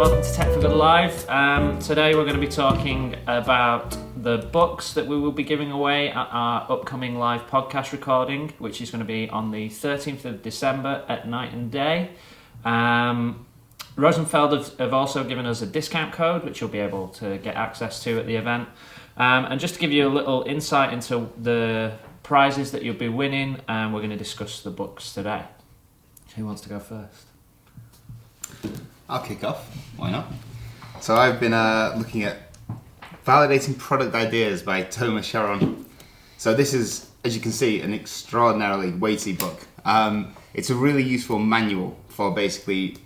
welcome to Tech for Good Live. Today we're going to be talking about the books that we will be giving away at our upcoming live podcast recording, which is going to be on the 13th of December at night and day. Rosenfeld have also given us a discount code, which you'll be able to get access to at the event. And just to give you a little insight into the prizes that you'll be winning, we're going to discuss the books today. Who wants to go first? I'll kick off, why not? So I've been looking at Validating Product Ideas by Thomas Sharon. So this is, as you can see, an extraordinarily weighty book. It's a really useful manual for basically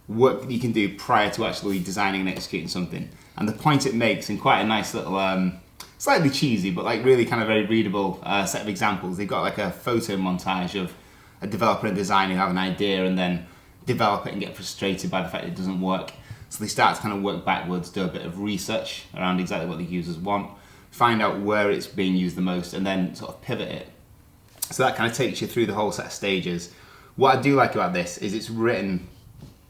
work that you can do prior to actually designing and executing something. And the point it makes in quite a nice little, slightly cheesy, but like really kind of very readable set of examples. They've got like a photo montage of a developer and designer who have an idea and then develop it and get frustrated by the fact it doesn't work. So they start to kind of work backwards, do a bit of research around exactly what the users want, find out where it's being used the most, and then sort of pivot it. So that kind of takes you through the whole set of stages. What I do like about this is it's written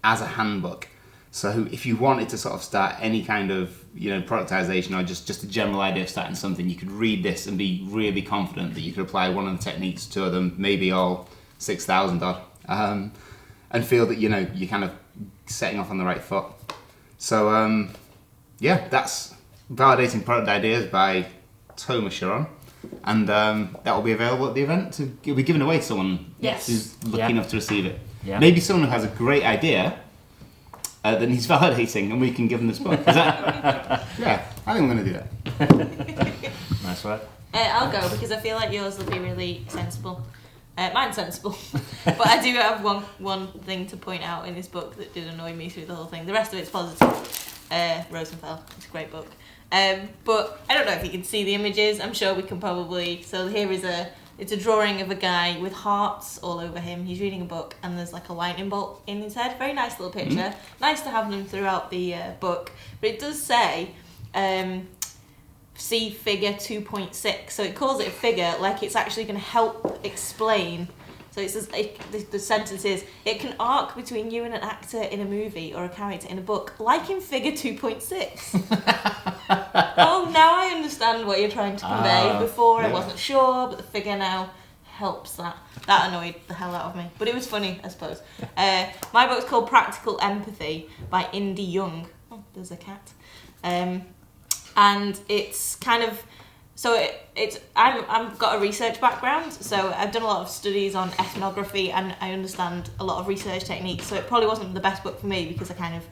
as a handbook. So if you wanted to sort of start any kind of, productization or just a general idea of starting something, you could read this and be really confident that you could apply one of the techniques to them, maybe all 6,000 odd. And feel that you're kind of setting off on the right foot. So that's Validating Product Ideas by Thomas Sharon, and that will be available at the event. It'll be given away to someone who's lucky enough to receive it. Yeah. Maybe someone who has a great idea that needs validating, and we can give them this book. Is that? Yeah, I think I'm going to do that. Nice work. I'll go because I feel like yours will be really sensible. Mine's sensible, but I do have one thing to point out in this book that did annoy me through the whole thing. The rest of it's positive. Rosenfeld, it's a great book. But I don't know if you can see the images. I'm sure we can probably. So here is it's a drawing of a guy with hearts all over him. He's reading a book and there's like a lightning bolt in his head. Very nice little picture. Mm-hmm. Nice to have them throughout the book. But it does say, see figure 2.6, so it calls it a figure like it's actually going to help explain. So it says the sentence is, it can arc between you and an actor in a movie or a character in a book like in figure 2.6. Oh, now I understand what you're trying to convey. Before I wasn't sure, but the figure now helps that. That annoyed the hell out of me, but it was funny, I suppose. My book's called Practical Empathy by Indy Young. Oh, there's a cat. And it's kind of, so I've got a research background, so I've done a lot of studies on ethnography and I understand a lot of research techniques, so it probably wasn't the best book for me because I kind of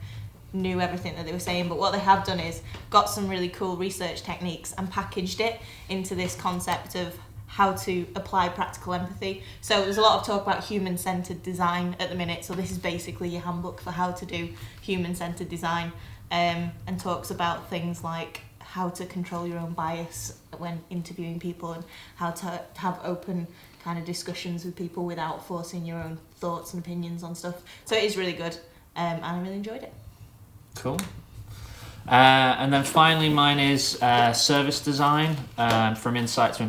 knew everything that they were saying, but what they have done is got some really cool research techniques and packaged it into this concept of how to apply practical empathy. So there's a lot of talk about human-centered design at the minute, so this is basically your handbook for how to do human-centered design, and talks about things like how to control your own bias when interviewing people and how to have open kind of discussions with people without forcing your own thoughts and opinions on stuff. So it is really good, and I really enjoyed it. Cool. And then finally mine is Service Design, From Insight to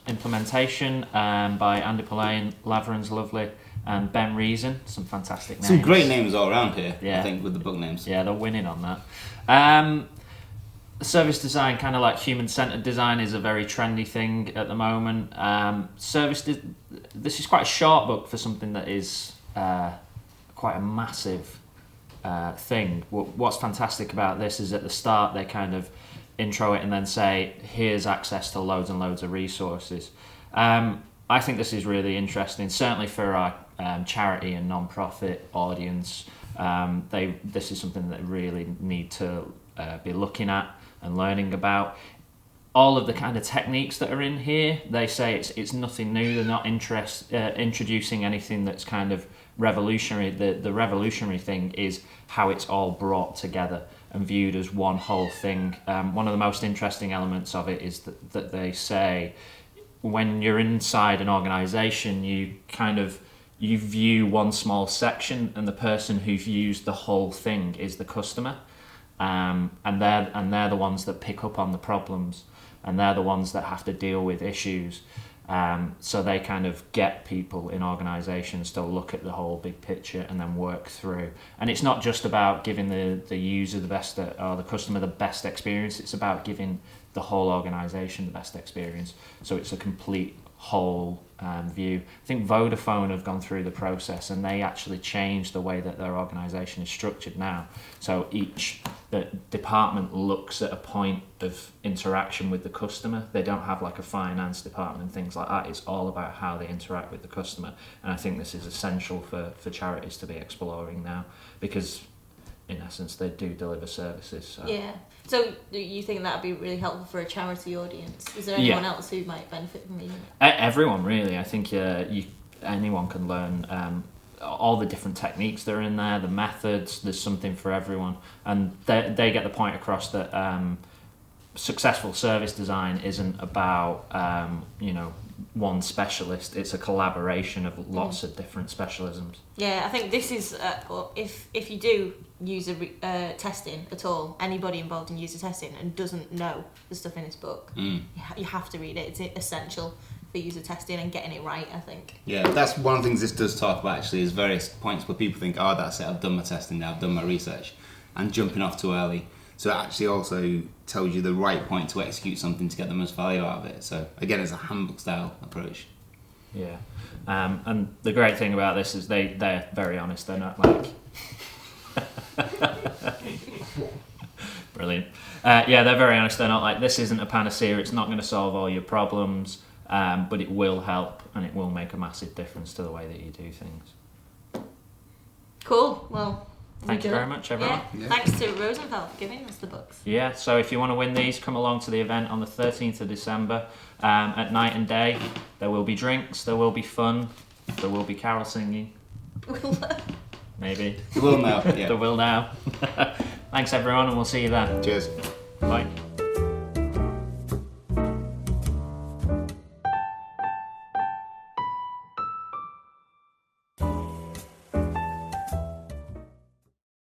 Implementation, by Andy Pillay, Laveran's Lovely, and Ben Reason. Some fantastic names. Some great names all around here, yeah. I think, with the book names. Yeah, they're winning on that. Service design, kind of like human-centered design, is a very trendy thing at the moment. This is quite a short book for something that is quite a massive thing. What's fantastic about this is at the start they kind of intro it and then say, here's access to loads and loads of resources. I think this is really interesting, certainly for our charity and non-profit audience. This is something that they really need to be looking at and learning about. All of the kind of techniques that are in here, they say it's nothing new. They're not introducing anything that's kind of revolutionary. The revolutionary thing is how it's all brought together and viewed as one whole thing. One of the most interesting elements of it is that they say when you're inside an organization, you view one small section, and the person who views the whole thing is the customer. And they're the ones that pick up on the problems, and they're the ones that have to deal with issues. So they kind of get people in organisations to look at the whole big picture and then work through. And it's not just about giving the user the best or the customer the best experience. It's about giving the whole organisation the best experience. So it's a complete whole view. I think Vodafone have gone through the process and they actually changed the way that their organisation is structured now. So each department looks at a point of interaction with the customer. They don't have like a finance department and things like that. It's all about how they interact with the customer. And I think this is essential for charities to be exploring now, because in essence they do deliver services. So. Yeah. So you think that would be really helpful for a charity audience? Is there anyone else who might benefit from reading it? Everyone, really. I think anyone can learn all the different techniques that are in there, the methods. There's something for everyone, and they get the point across that successful service design isn't about one specialist. It's a collaboration of lots of different specialisms. Yeah, I think this is if you do user testing at all, anybody involved in user testing and doesn't know the stuff in this book, you have to read it. It's essential for user testing and getting it right, I think. Yeah, that's one of the things this does talk about, actually, is various points where people think, oh, that's it, I've done my testing now, I've done my research, and jumping off too early. So it actually also tells you the right point to execute something to get the most value out of it. So again, it's a handbook style approach. Yeah, and the great thing about this is they're very honest. They're not like brilliant. Yeah, they're very honest. They're not like, this isn't a panacea. It's not going to solve all your problems, but it will help and it will make a massive difference to the way that you do things. Cool. Well. Thank you very much, everyone. Yeah. Thanks to Rosenfeld for giving us the books. Yeah, so if you want to win these, come along to the event on the 13th of December at night and day. There will be drinks, there will be fun, there will be carol singing. Maybe. There will now. Yeah. There will now. Thanks, everyone, and we'll see you then. Cheers. Bye.